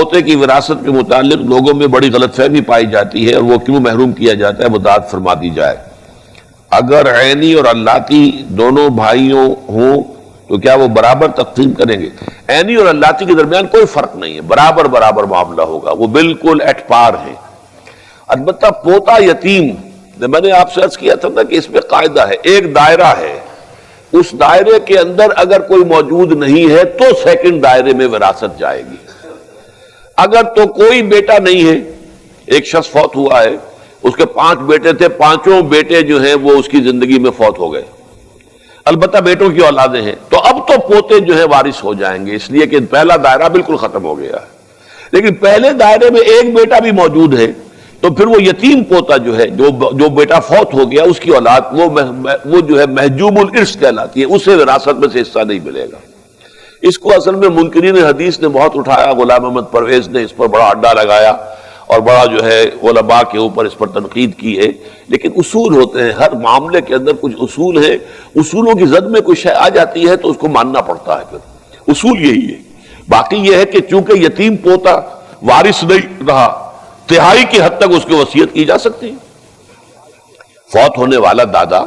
پوتے کی وراثت کے متعلق لوگوں میں بڑی غلط فہمی پائی جاتی ہے اور وہ کیوں محروم کیا جاتا ہے، وضاحت فرما دی جائے۔ اگر عینی اور اللاتی دونوں بھائیوں ہوں تو کیا وہ برابر تقسیم کریں گے؟ عینی اور اللاتی کے درمیان کوئی فرق نہیں ہے، برابر برابر معاملہ ہوگا، وہ بالکل ایٹ پار ہے۔ البتہ پوتا یتیم، میں نے آپ سے عرض کیا تھا نا کہ اس میں قاعدہ ہے، ایک دائرہ ہے، اس دائرے کے اندر اگر کوئی موجود نہیں ہے تو سیکنڈ دائرے میں وراثت جائے گی۔ اگر تو کوئی بیٹا نہیں ہے، ایک شخص فوت ہوا ہے، اس کے 5 بیٹے تھے، 5 بیٹے جو ہیں وہ اس کی زندگی میں فوت ہو گئے، البتہ بیٹوں کی اولادیں ہیں، تو اب تو پوتے جو ہے وارث ہو جائیں گے، اس لیے کہ پہلا دائرہ بالکل ختم ہو گیا ہے۔ لیکن پہلے دائرے میں ایک بیٹا بھی موجود ہے تو پھر وہ یتیم پوتا جو ہے، جو بیٹا فوت ہو گیا، اس کی اولاد وہ جو ہے محجوب الارث کہلاتی ہے، اسے وراثت میں سے حصہ نہیں ملے گا۔ اس کو اصل میں منکرین حدیث نے بہت اٹھایا، غلام احمد پرویز نے اس پر بڑا اڈا لگایا اور بڑا جو ہے علماء کے اوپر اس پر تنقید کی ہے، لیکن اصول ہوتے ہیں، ہر معاملے کے اندر کچھ اصول ہیں، اصولوں کی زد میں کوئی شے آ جاتی ہے تو اس کو ماننا پڑتا ہے، پھر اصول یہی ہے۔ باقی یہ ہے کہ چونکہ یتیم پوتا وارث نہیں رہا، تہائی کی حد تک اس کی وصیت کی جا سکتی ہے۔ فوت ہونے والا دادا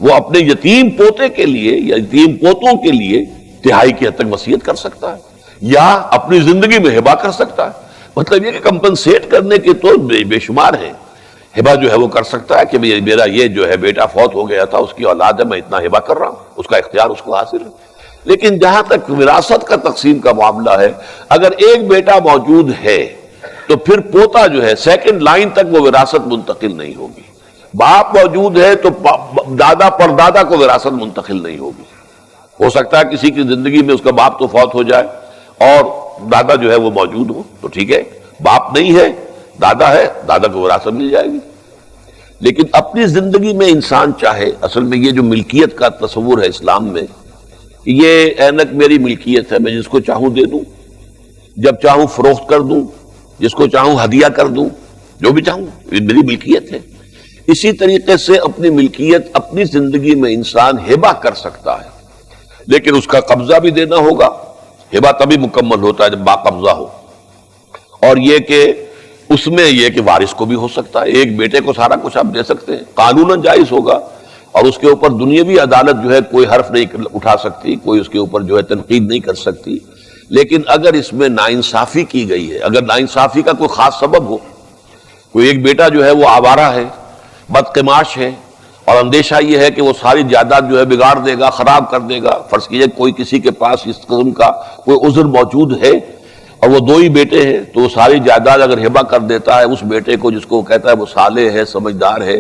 وہ اپنے یتیم پوتے کے لیے یا یتیم پوتوں کے لیے تہائی کی حد تک وصیت کر سکتا ہے یا اپنی زندگی میں ہبہ کر سکتا ہے۔ مطلب یہ کہ کمپنسیٹ کرنے کے تو بے شمار ہیں، ہبہ جو ہے وہ کر سکتا ہے کہ میرا یہ جو ہے بیٹا فوت ہو گیا تھا، اس کی اولاد ہے، میں اتنا ہبہ کر رہا ہوں، اس کا اختیار اس کو حاصل ہے۔ لیکن جہاں تک وراثت کا تقسیم کا معاملہ ہے، اگر ایک بیٹا موجود ہے تو پھر پوتا جو ہے سیکنڈ لائن تک وہ وراثت منتقل نہیں ہوگی۔ باپ موجود ہے تو دادا پردادا کو وراثت منتقل نہیں ہوگی۔ ہو سکتا ہے کسی کی زندگی میں اس کا باپ تو فوت ہو جائے اور دادا جو ہے وہ موجود ہو تو ٹھیک ہے، باپ نہیں ہے، دادا ہے، دادا کو وراثت مل جائے گی۔ لیکن اپنی زندگی میں انسان چاہے، اصل میں یہ جو ملکیت کا تصور ہے اسلام میں، یہ اینک میری ملکیت ہے، میں جس کو چاہوں دے دوں، جب چاہوں فروخت کر دوں، جس کو چاہوں ہدیہ کر دوں، جو بھی چاہوں، یہ میری ملکیت ہے۔ اسی طریقے سے اپنی ملکیت اپنی زندگی میں انسان ہبہ کر سکتا ہے، لیکن اس کا قبضہ بھی دینا ہوگا۔ ہبہ تبھی مکمل ہوتا ہے جب باقبضہ ہو، اور یہ کہ اس میں یہ کہ وارث کو بھی ہو سکتا ہے، ایک بیٹے کو سارا کچھ آپ دے سکتے ہیں، قانوناً جائز ہوگا، اور اس کے اوپر دنیاوی عدالت جو ہے کوئی حرف نہیں اٹھا سکتی، کوئی اس کے اوپر جو ہے تنقید نہیں کر سکتی۔ لیکن اگر اس میں ناانصافی کی گئی ہے، اگر ناانصافی کا کوئی خاص سبب ہو، کوئی ایک بیٹا جو ہے وہ آوارہ ہے، بدقماش ہے، اور اندیشہ یہ ہے کہ وہ ساری جائیداد جو ہے بگاڑ دے گا، خراب کر دے گا، فرض کیجئے کوئی کسی کے پاس اس قسم کا کوئی عذر موجود ہے اور وہ 2 ہی بیٹے ہیں، تو وہ ساری جائیداد اگر ہبہ کر دیتا ہے اس بیٹے کو جس کو کہتا ہے وہ صالح ہے، سمجھدار ہے،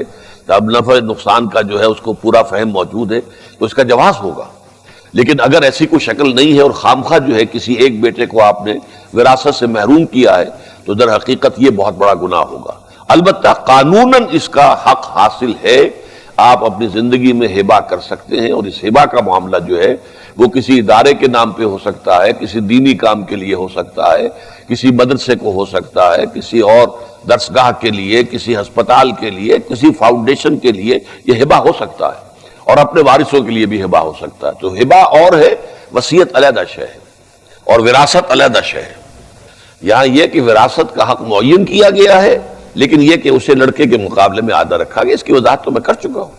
اب نفع نقصان کا جو ہے اس کو پورا فہم موجود ہے، تو اس کا جواز ہوگا۔ لیکن اگر ایسی کوئی شکل نہیں ہے اور خامخواہ جو ہے کسی ایک بیٹے کو آپ نے وراثت سے محروم کیا ہے تو در حقیقت یہ بہت بڑا گناہ ہوگا۔ البتہ قانوناً اس کا حق حاصل ہے، آپ اپنی زندگی میں ہبہ کر سکتے ہیں، اور اس ہبہ کا معاملہ جو ہے وہ کسی ادارے کے نام پہ ہو سکتا ہے، کسی دینی کام کے لیے ہو سکتا ہے، کسی مدرسے کو ہو سکتا ہے، کسی اور درسگاہ کے لیے، کسی ہسپتال کے لیے، کسی فاؤنڈیشن کے لیے یہ ہبہ ہو سکتا ہے، اور اپنے وارثوں کے لیے بھی ہبہ ہو سکتا ہے۔ تو ہبہ اور ہے، وصیت علیحدہ شے ہے، اور وراثت علیحدہ شے ہے۔ یہاں یہ کہ وراثت کا حق معین کیا گیا ہے، لیکن یہ کہ اسے لڑکے کے مقابلے میں آدھا رکھا گیا، اس کی وضاحت تو میں کر چکا ہوں۔